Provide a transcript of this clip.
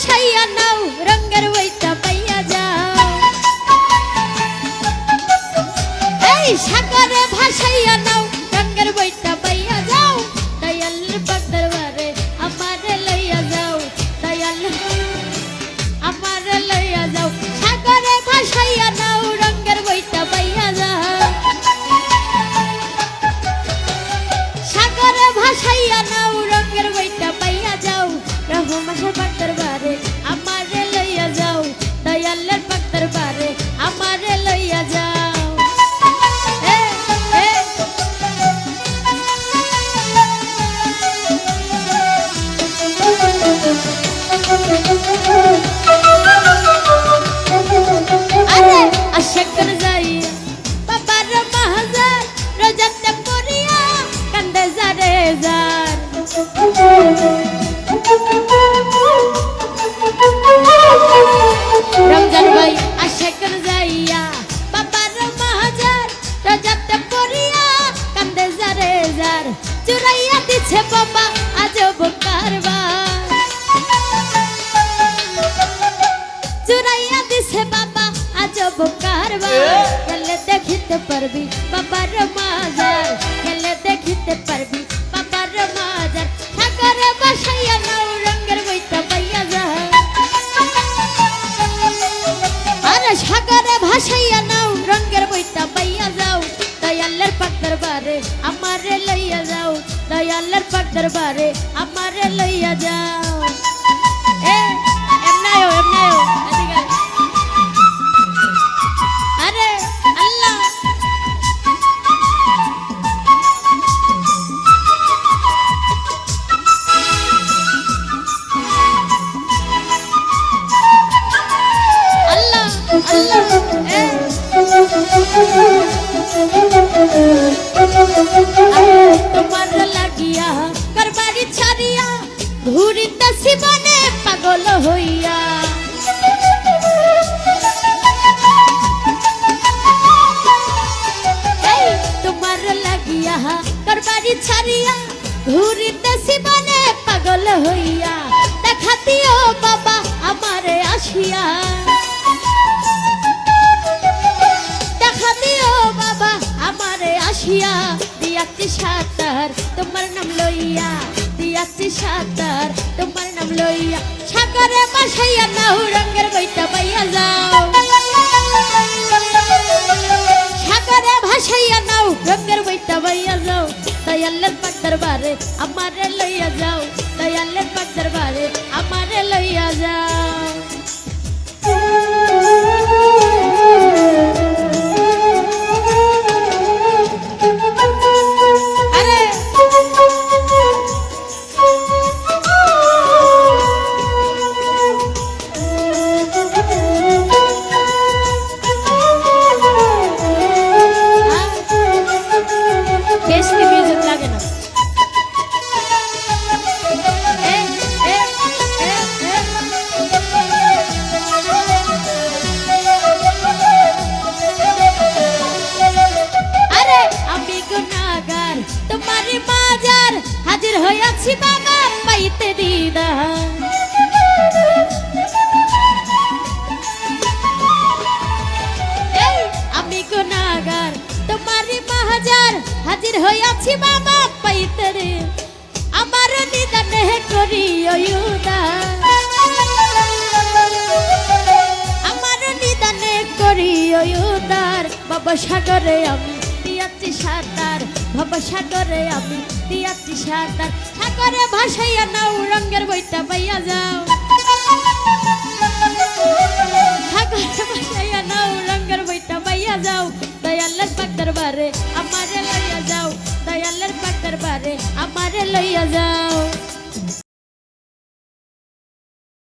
ভাসাইয়া নাও রঙের বইটা পাইয়া যাও এই সাগরে ভাসাইয়া নাও রঙের বইটা পাইয়া যাও দয়াল পাক দরবারে আমারে লইয়া যাও দয়াল আমারে লইয়া যাও সাগরে ভাসাইয়া নাও রঙের বইটা পাইয়া যাও সাগরে ভাসাইয়া নাও রঙের বইটা পাইয়া যাও রহমানের পাক দরবারে আমারে লইয়া যাও দয়ালের পাক দরবারে আমারে লইয়া যাও আরে আশাকর যাইয়া বাবার মাহাজার রোজাতে পড়িয়া কান্দে যারে যার রমজান ভাই আশাকর যাইয়া বাবার মাহাজার রোজাতে পড়িয়া কান্দে যারে যার চুরাইয়া দিছে বাবা আজব কারবার চুরাইয়া দিছে বাবা আজব কারবার গেলে দেখিতে পারবি বাবার মাজার গেলে দেখিতে পারবি বাবার মাজার সাগরে ভাসাইয়া নাও রঙের বইটা পাইয়া যাও আরে সাগরে ভাসাইয়া নাও রঙের বইটা পাইয়া যাও দয়ালের পাক দরবারে আমারে লইয়া যাও দয়ালের পাক দরবারে আমারে লইয়া যাও এমনায়ও আরে আল্লাহ আল্লাহ আল্লাহ তোমার লাগিয়া করবারি ছাড়িয়া ঘুরিতেছি বনে পাগল হইয়া তোমার লাগিয়া করবারি ছাড়িয়া ঘুরিতেছি বনে পাগল হইয়া দেখা দিও বাবা আমারে আসিয়া দেখা দিও বাবা আমারে আসিয়া দিয়াছি সাতার তোমার নাম লইয়া দিয়াছি সাতার তোমার নাম লইয়া সাগরে ভাসাইয়া নাও রঙের বইটা পাইয়া যাও সাগরে ভাসাইয়া নাও রঙের বইটা পাইয়া যাও দয়ালের পাক দরবারে আমারে লইয়া যাও দয়ালের পাক দরবারে আমারে লইয়া যাও তোমারি মাজার হাজির হইয়াছি বাবা পাইতে দিদা আমি গুনাহগার তোমারি মাজার হাজির হইয়াছি বাবা পাইতে রে আমার নিদানে করিও উদার আমার নিদানে করিও উদার বাবা সাগরে আমি দিয়াছি সাতার বাবা সাগরে আমি দিয়াছি সাতার সাগরে ভাসাইয়া নাও রঙের বইটা পাইয়া যাও সাগরে ভাসাইয়া নাও রঙের বইটা পাইয়া যাও দয়ালের পাক দরবারে আমারে লইয়া যাও দয়ালের পাক দরবারে আমারে লইয়া যাও